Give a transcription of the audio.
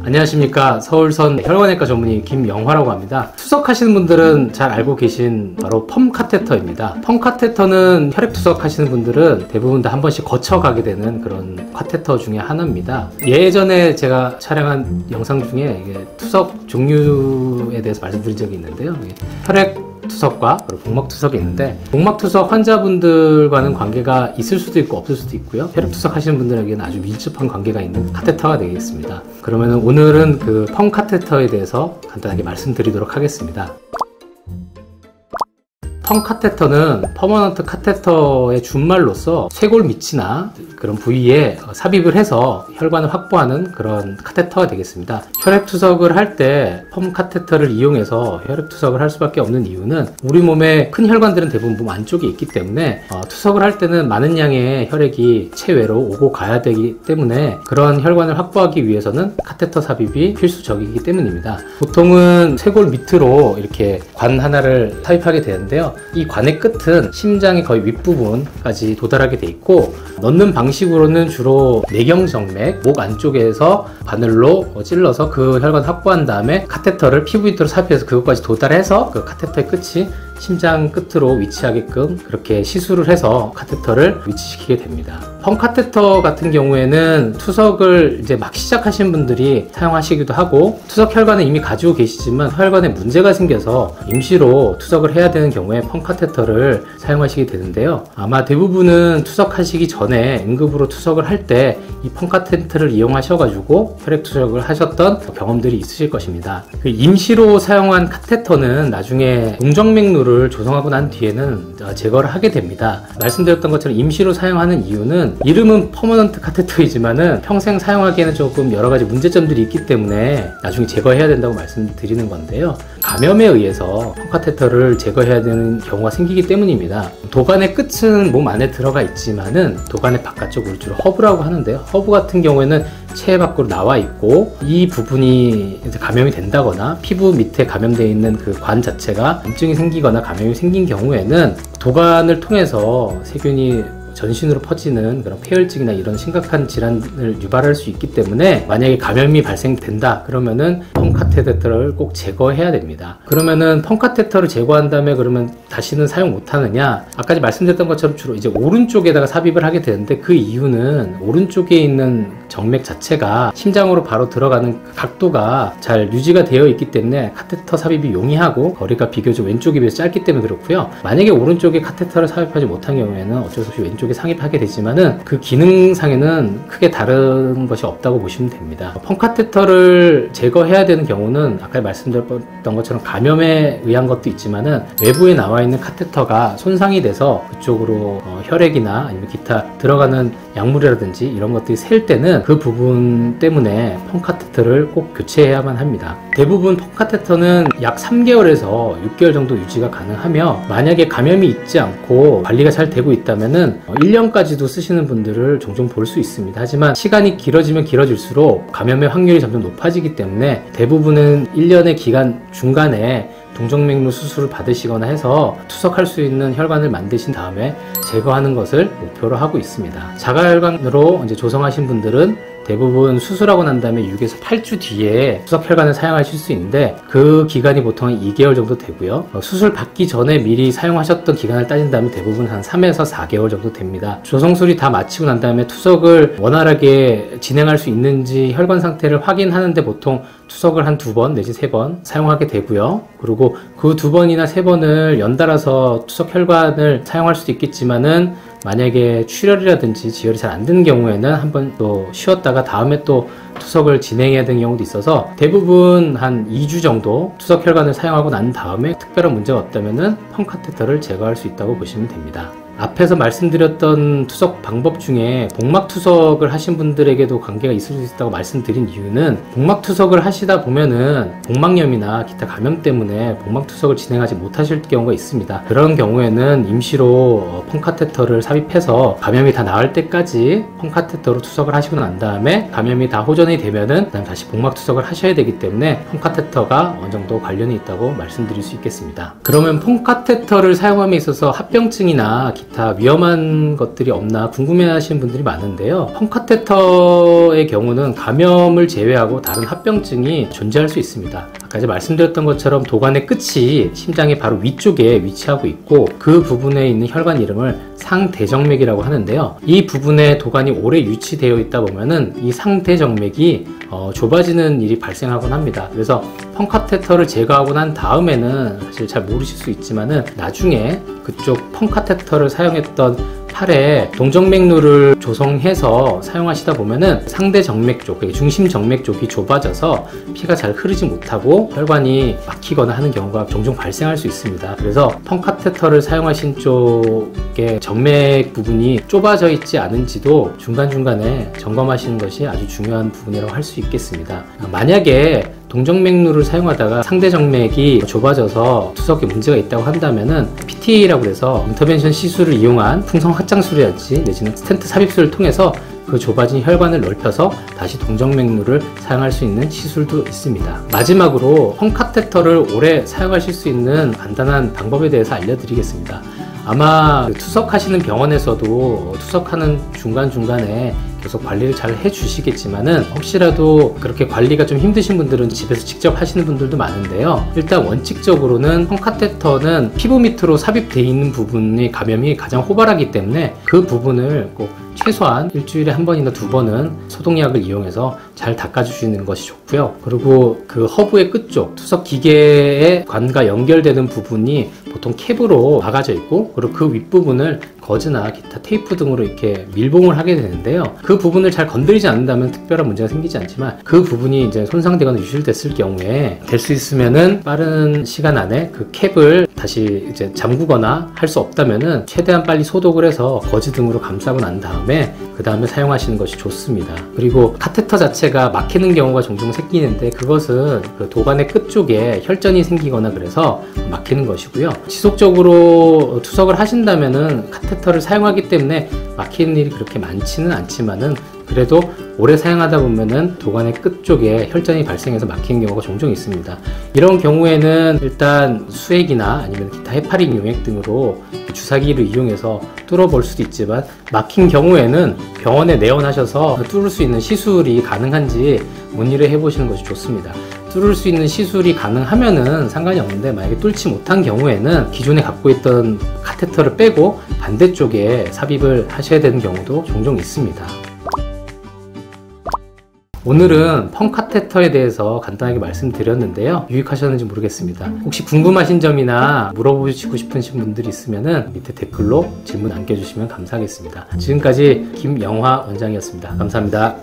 안녕하십니까. 서울선 혈관외과 전문의 김영화라고 합니다. 투석하시는 분들은 잘 알고 계신 바로 펌 카테터입니다. 펌 카테터는 혈액 투석하시는 분들은 대부분 다 한 번씩 거쳐가게 되는 그런 카테터 중에 하나입니다. 예전에 제가 촬영한 영상 중에 투석 종류에 대해서 말씀드린 적이 있는데요. 혈액 투석과 복막 투석이 있는데, 복막 투석 환자분들과는 관계가 있을 수도 있고 없을 수도 있고요. 혈액 투석 하시는 분들에게는 아주 밀접한 관계가 있는 카테터가 되겠습니다. 그러면 오늘은 그 펌 카테터에 대해서 간단하게 말씀드리도록 하겠습니다. 펌 카테터는 퍼머넌트 카테터의 준말로서 쇄골 밑이나 그런 부위에 삽입을 해서 혈관을 확보하는 그런 카테터가 되겠습니다. 혈액 투석을 할 때 펌 카테터를 이용해서 혈액 투석을 할 수밖에 없는 이유는 우리 몸의 큰 혈관들은 대부분 몸 안쪽에 있기 때문에 투석을 할 때는 많은 양의 혈액이 체외로 오고 가야 되기 때문에 그런 혈관을 확보하기 위해서는 카테터 삽입이 필수적이기 때문입니다. 보통은 쇄골 밑으로 이렇게 관 하나를 삽입하게 되는데요. 이 관의 끝은 심장의 거의 윗부분까지 도달하게 돼 있고, 넣는 방식으로는 주로 내경정맥, 목 안쪽에서 바늘로 찔러서 그 혈관 확보한 다음에 카테터를 피부 밑으로 삽입해서 그것까지 도달해서 그 카테터의 끝이 심장 끝으로 위치하게끔 그렇게 시술을 해서 카테터를 위치시키게 됩니다. 펌 카테터 같은 경우에는 투석을 이제 막 시작하신 분들이 사용하시기도 하고, 투석 혈관을 이미 가지고 계시지만 혈관에 문제가 생겨서 임시로 투석을 해야 되는 경우에 펌 카테터를 사용하시게 되는데요. 아마 대부분은 투석하시기 전에 응급으로 투석을 할 때 이 펌 카테터를 이용하셔가지고 혈액 투석을 하셨던 경험들이 있으실 것입니다. 임시로 사용한 카테터는 나중에 동정맥류를 조성하고 난 뒤에는 제거를 하게 됩니다. 말씀드렸던 것처럼 임시로 사용하는 이유는 이름은 퍼머넌트 카테터이지만은 평생 사용하기에는 조금 여러 가지 문제점들이 있기 때문에 나중에 제거해야 된다고 말씀드리는 건데요. 감염에 의해서 펌 카테터를 제거해야 되는 경우가 생기기 때문입니다. 도관의 끝은 몸 안에 들어가 있지만은 도관의 바깥쪽 울주를 허브라고 하는데요. 허브 같은 경우에는 체외 밖으로 나와 있고, 이 부분이 이제 감염이 된다거나 피부 밑에 감염되어 있는 그 관 자체가 염증이 생기거나 감염이 생긴 경우에는 도관을 통해서 세균이 전신으로 퍼지는 그런 폐혈증이나 이런 심각한 질환을 유발할 수 있기 때문에 만약에 감염이 발생된다 그러면은 펌 카테터를 꼭 제거해야 됩니다. 그러면은 펌 카테터를 제거한 다음에 그러면 다시는 사용 못 하느냐? 아까 말씀드렸던 것처럼 주로 이제 오른쪽에다가 삽입을 하게 되는데, 그 이유는 오른쪽에 있는 정맥 자체가 심장으로 바로 들어가는 각도가 잘 유지가 되어 있기 때문에 카테터 삽입이 용이하고 거리가 비교적 왼쪽에 비해서 짧기 때문에 그렇고요. 만약에 오른쪽에 카테터를 삽입하지 못한 경우에는 어쩔 수 없이 왼쪽에 삽입하게 되지만은 그 기능상에는 크게 다른 것이 없다고 보시면 됩니다. 펌 카테터를 제거해야 되는 경우는 아까 말씀드렸던 것처럼 감염에 의한 것도 있지만은 외부에 나와 있는 카테터가 손상이 돼서 그쪽으로 혈액이나 아니면 기타 들어가는 약물이라든지 이런 것들이 셀 때는 그 부분 때문에 펌 카테터를 꼭 교체해야만 합니다. 대부분 펌 카테터는 약 3개월에서 6개월 정도 유지가 가능하며, 만약에 감염이 있지 않고 관리가 잘 되고 있다면은 1년까지도 쓰시는 분들을 종종 볼 수 있습니다. 하지만 시간이 길어지면 길어질수록 감염의 확률이 점점 높아지기 때문에 대부분은 1년의 기간 중간에 동정맥류 수술을 받으시거나 해서 투석할 수 있는 혈관을 만드신 다음에 제거하는 것을 목표로 하고 있습니다. 자가혈관으로 이제 조성하신 분들은 대부분 수술하고 난 다음에 6에서 8주 뒤에 투석 혈관을 사용하실 수 있는데, 그 기간이 보통 한 2개월 정도 되고요. 수술 받기 전에 미리 사용하셨던 기간을 따진다면 대부분 한 3에서 4개월 정도 됩니다. 조성술이 다 마치고 난 다음에 투석을 원활하게 진행할 수 있는지 혈관 상태를 확인하는데 보통 투석을 한 2번 내지 3번 사용하게 되고요. 그리고 그 2번이나 3번을 연달아서 투석 혈관을 사용할 수도 있겠지만은 만약에 출혈이라든지 지혈이 잘 안 되는 경우에는 한 번 또 쉬었다가 다음에 또 투석을 진행해야 되는 경우도 있어서 대부분 한 2주 정도 투석 혈관을 사용하고 난 다음에 특별한 문제가 없다면은 펌 카테터를 제거할 수 있다고 보시면 됩니다. 앞에서 말씀드렸던 투석 방법 중에 복막 투석을 하신 분들에게도 관계가 있을 수 있다고 말씀드린 이유는, 복막 투석을 하시다 보면은 복막염이나 기타 감염 때문에 복막 투석을 진행하지 못하실 경우가 있습니다. 그런 경우에는 임시로 펌 카테터를 삽입해서 감염이 다 나을 때까지 펌 카테터로 투석을 하시고 난 다음에 감염이 다 호전이 되면은 그다음 다시 복막 투석을 하셔야 되기 때문에 펌 카테터가 어느 정도 관련이 있다고 말씀드릴 수 있겠습니다. 그러면 펌 카테터를 사용함에 있어서 합병증이나 기타 위험한 것들이 없나 궁금해 하시는 분들이 많은데요. 펌 카테터의 경우는 감염을 제외하고 다른 합병증이 존재할 수 있습니다. 아까 이제 말씀드렸던 것처럼 도관의 끝이 심장의 바로 위쪽에 위치하고 있고 그 부분에 있는 혈관 이름을 상대정맥이라고 하는데요. 이 부분에 도관이 오래 유치되어 있다 보면은 이 상대정맥이 좁아지는 일이 발생하곤 합니다. 그래서 펌 카테터를 제거하고 난 다음에는 사실 잘 모르실 수 있지만은 나중에 그쪽 펌 카테터를 사용했던 팔에 동정맥류를 조성해서 사용하시다 보면은 상대 정맥 쪽, 중심 정맥 쪽이 좁아져서 피가 잘 흐르지 못하고 혈관이 막히거나 하는 경우가 종종 발생할 수 있습니다. 그래서 펌 카테터를 사용하신 쪽의 정맥 부분이 좁아져 있지 않은지도 중간중간에 점검하시는 것이 아주 중요한 부분이라고 할 수 있겠습니다. 만약에 동정맥류를 사용하다가 상대정맥이 좁아져서 투석에 문제가 있다고 한다면은 PTA라고 해서 인터벤션 시술을 이용한 풍성 확장술이랄지 내지는 스텐트 삽입술을 통해서 그 좁아진 혈관을 넓혀서 다시 동정맥류를 사용할 수 있는 시술도 있습니다. 마지막으로 펌 카테터를 오래 사용하실 수 있는 간단한 방법에 대해서 알려드리겠습니다. 아마 투석하시는 병원에서도 투석하는 중간중간에 계속 관리를 잘 해주시겠지만은 혹시라도 그렇게 관리가 좀 힘드신 분들은 집에서 직접 하시는 분들도 많은데요. 일단 원칙적으로는 펌 카테터는 피부 밑으로 삽입되어 있는 부분의 감염이 가장 호발하기 때문에 그 부분을 꼭 최소한 일주일에 한 번이나 두 번은 소독약을 이용해서 잘 닦아주시는 것이 좋고요. 그리고 그 허브의 끝쪽 투석 기계의 관과 연결되는 부분이 보통 캡으로 막아져 있고 그리고 그 윗부분을 거즈나 기타 테이프 등으로 이렇게 밀봉을 하게 되는데요. 그 부분을 잘 건드리지 않는다면 특별한 문제가 생기지 않지만 그 부분이 이제 손상되거나 유실됐을 경우에 될 수 있으면은 빠른 시간 안에 그 캡을 다시 이제 잠그거나 할 수 없다면은 최대한 빨리 소독을 해서 거즈 등으로 감싸고 난 다음에 그 다음에 사용하시는 것이 좋습니다. 그리고 카테터 자체가 막히는 경우가 종종 생기는데 그것은 그 도관의 끝쪽에 혈전이 생기거나 그래서 막히는 것이고요. 지속적으로 투석을 하신다면은 카테터를 사용하기 때문에 막히는 일이 그렇게 많지는 않지만은 그래도 오래 사용하다 보면은 도관의 끝쪽에 혈전이 발생해서 막히는 경우가 종종 있습니다. 이런 경우에는 일단 수액이나 아니면 기타 헤파린 용액 등으로 주사기를 이용해서 뚫어볼 수도 있지만 막힌 경우에는 병원에 내원하셔서 뚫을 수 있는 시술이 가능한지 문의를 해보시는 것이 좋습니다. 뚫을 수 있는 시술이 가능하면은 상관이 없는데 만약에 뚫지 못한 경우에는 기존에 갖고 있던 카테터를 빼고 반대쪽에 삽입을 하셔야 되는 경우도 종종 있습니다. 오늘은 펌 카테터에 대해서 간단하게 말씀드렸는데요. 유익하셨는지 모르겠습니다. 혹시 궁금하신 점이나 물어보시고 싶으신 분들이 있으면 밑에 댓글로 질문 남겨주시면 감사하겠습니다. 지금까지 김영화 원장이었습니다. 감사합니다.